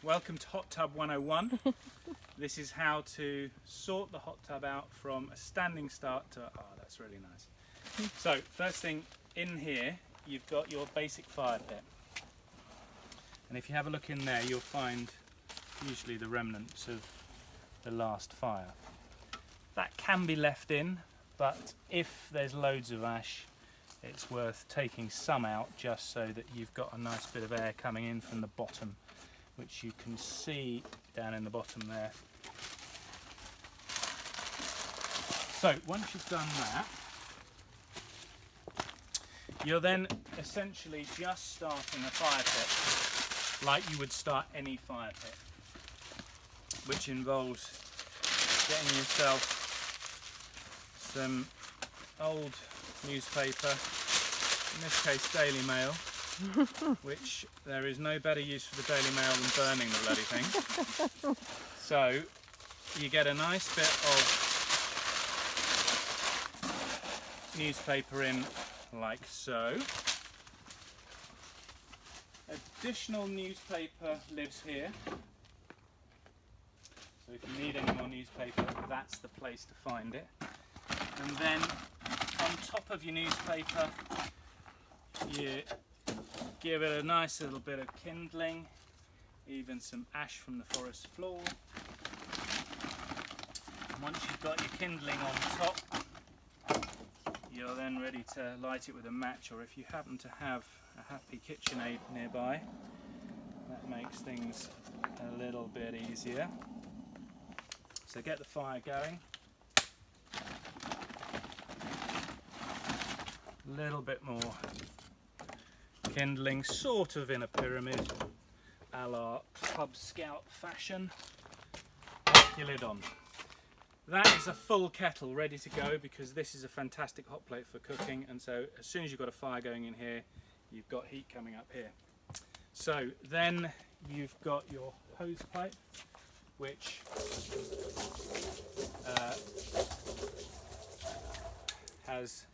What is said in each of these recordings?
welcome to Hot Tub 101. This is how to sort the hot tub out from a standing start to, oh that's really nice. So first thing in here, you've got your basic fire pit. And if you have a look in there, you'll find usually the remnants of the last fire. That can be left in, but if there's loads of ash, it's worth taking some out just so that you've got a nice bit of air coming in from the bottom, which you can see down in the bottom there. So once you've done that, you're then essentially just starting a fire pit like you would start any fire pit, which involves getting yourself some old newspaper, in this case Daily Mail, which there is no better use for the Daily Mail than burning the bloody thing. So you get a nice bit of newspaper in like so. Additional newspaper lives here, so if you need any more newspaper, that's the place to find it. And then on top of your newspaper, you give it a nice little bit of kindling, even some ash from the forest floor. And once you've got your kindling on top, you're then ready to light it with a match, or if you happen to have a happy KitchenAid nearby, that makes things a little bit easier. So get the fire going. A little bit more kindling, sort of in a pyramid, a la Cub Scout fashion. Put your lid on. That is a full kettle ready to go, because this is a fantastic hot plate for cooking, and so as soon as you've got a fire going in here, you've got heat coming up here. So then you've got your hose pipe, which has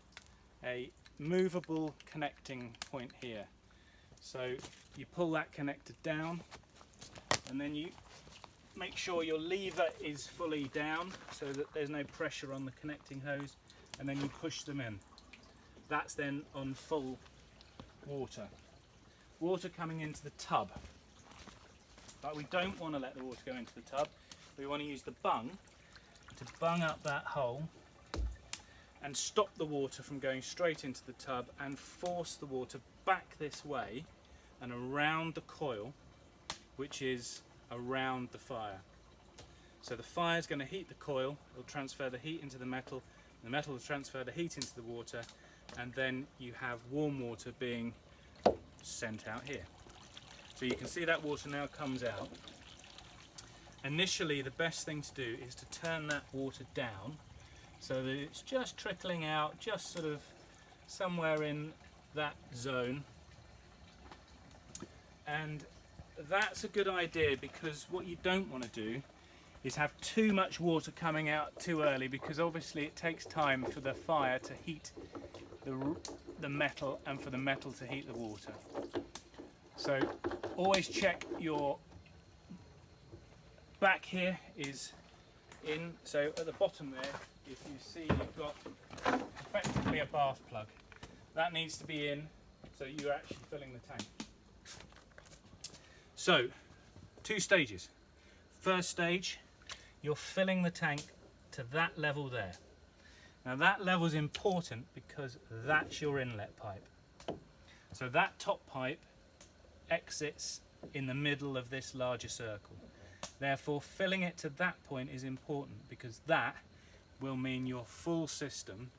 a movable connecting point here. So you pull that connector down, and then you make sure your lever is fully down so that there's no pressure on the connecting hose, and then you push them in. That's then on full water. Water coming into the tub. But we don't want to let the water go into the tub. We want to use the bung to bung up that hole and stop the water from going straight into the tub, and force the water back this way and around the coil, which is around the fire. So the fire is going to heat the coil, it'll transfer the heat into the metal will transfer the heat into the water, and then you have warm water being sent out here. So you can see that water now comes out. Initially, the best thing to do is to turn that water down so that it's just trickling out, just sort of somewhere in that zone. And that's a good idea, because what you don't want to do is have too much water coming out too early, because obviously it takes time for the fire to heat the metal and for the metal to heat the water. So always check your back here is in. So at the bottom there, if you see, you've got effectively a bath plug. That needs to be in, so you're actually filling the tank. So, 2 stages. First stage, you're filling the tank to that level there. Now that level is important because that's your inlet pipe. So that top pipe exits in the middle of this larger circle. Therefore, filling it to that point is important, because that will mean your full system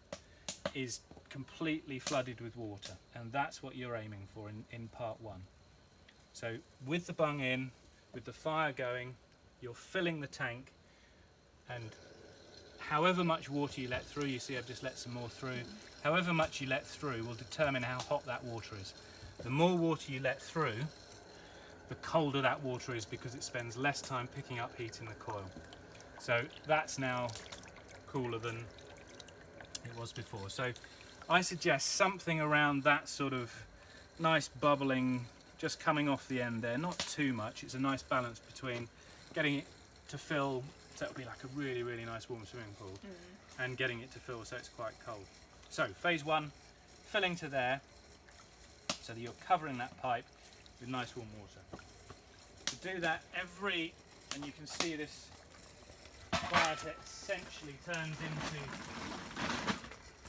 is completely flooded with water, and that's what you're aiming for in part 1. So with the bung in, with the fire going, you're filling the tank, and however much water you let through, you see I've just let some more through, however much you let through will determine how hot that water is. The more water you let through, the colder that water is, because it spends less time picking up heat in the coil. So that's now cooler than it was before. So I suggest something around that sort of nice bubbling just coming off the end there, not too much. It's a nice balance between getting it to fill, so it'll be like a really, really nice warm swimming pool, and getting it to fill so it's quite cold. So phase one, filling to there, so that you're covering that pipe with nice warm water. To do that and you can see this fire pit essentially turns into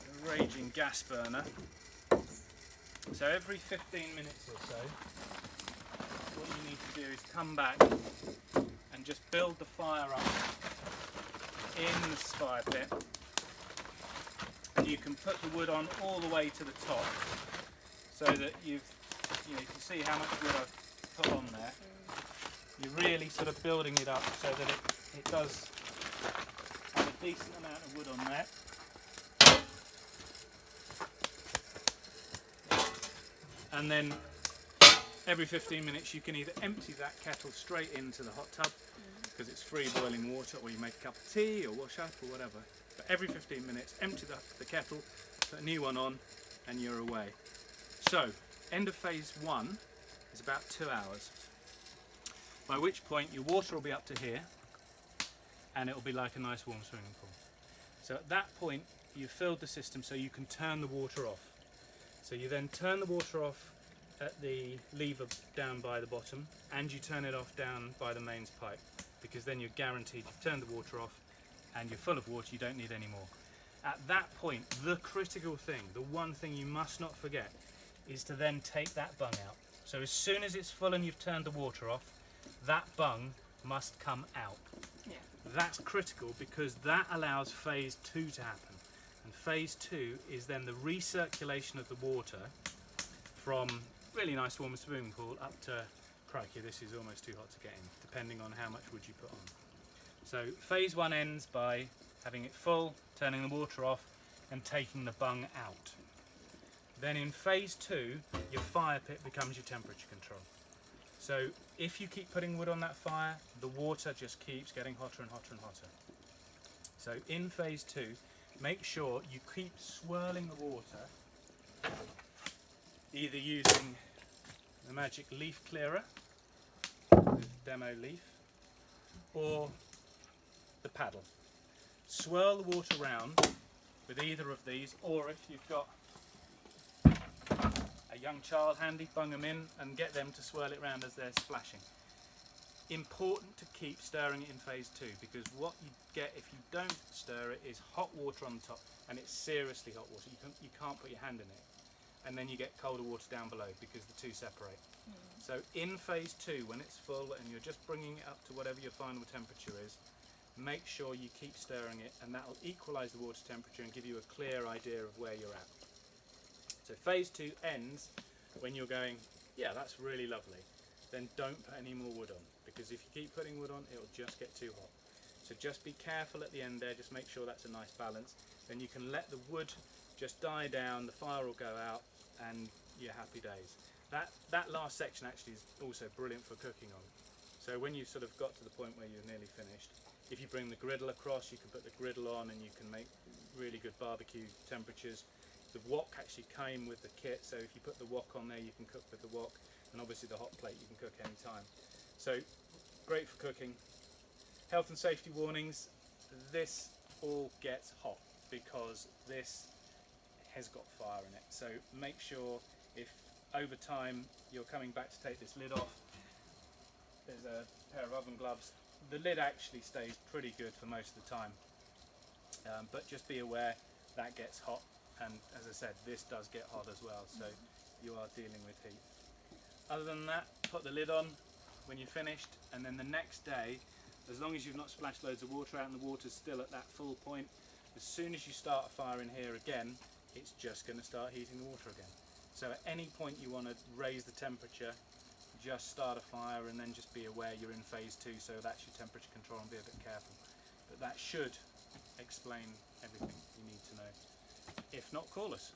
a raging gas burner. So every 15 minutes or so, what you need to do is come back and just build the fire up in this fire pit, and you can put the wood on all the way to the top, so that you can see how much wood I've put on there. You're really sort of building it up so that it does have a decent amount of wood on there. And then every 15 minutes you can either empty that kettle straight into the hot tub, because it's free boiling water, or you make a cup of tea or wash up or whatever. But every 15 minutes empty the kettle, put a new one on, and you're away. So end of phase one is about 2 hours, by which point your water will be up to here and it will be like a nice warm swimming pool. So at that point you've filled the system so you can turn the water off. So you then turn the water off at the lever down by the bottom, and you turn it off down by the mains pipe, because then you're guaranteed you've turned the water off and you're full of water, you don't need any more. At that point, the critical thing, the one thing you must not forget, is to then take that bung out. So as soon as it's full and you've turned the water off, that bung must come out. Yeah. That's critical, because that allows phase two to happen. And phase two is then the recirculation of the water from really nice warm swimming pool up to, crikey, this is almost too hot to get in, depending on how much wood you put on. So phase one ends by having it full, turning the water off, and taking the bung out. Then in phase two, your fire pit becomes your temperature control. So if you keep putting wood on that fire, the water just keeps getting hotter and hotter and hotter. So in phase two, make sure you keep swirling the water, either using the magic leaf clearer, the demo leaf, or the paddle. Swirl the water round with either of these, or if you've got a young child handy, bung them in and get them to swirl it round as they're splashing. Important to keep stirring it in phase two, because what you get if you don't stir it is hot water on the top, and it's seriously hot water. You can't put your hand in it, and then you get colder water down below because the two separate. So in phase two, when it's full and you're just bringing it up to whatever your final temperature is, make sure you keep stirring it, and that will equalise the water temperature and give you a clear idea of where you're at. So phase two ends when you're going, yeah, that's really lovely. Then don't put any more wood on, because if you keep putting wood on, it'll just get too hot. So just be careful at the end there, just make sure that's a nice balance. Then you can let the wood just die down, the fire will go out, and you're happy days. That last section actually is also brilliant for cooking on. So when you've sort of got to the point where you're nearly finished, if you bring the griddle across, you can put the griddle on and you can make really good barbecue temperatures. The wok actually came with the kit, so if you put the wok on there, you can cook with the wok, and obviously the hot plate you can cook any time. So great for cooking. Health and safety warnings, this all gets hot because this has got fire in it. So make sure, if over time you're coming back to take this lid off, there's a pair of oven gloves. The lid actually stays pretty good for most of the time, but just be aware that gets hot, and as I said, this does get hot as well, so you are dealing with heat. Other than that, put the lid on when you're finished, and then the next day, as long as you've not splashed loads of water out and the water's still at that full point, as soon as you start a fire in here again, it's just going to start heating the water again. So at any point you want to raise the temperature, just start a fire, and then just be aware you're in phase two, so that's your temperature control, and be a bit careful. But that should explain everything you need to know. If not, call us.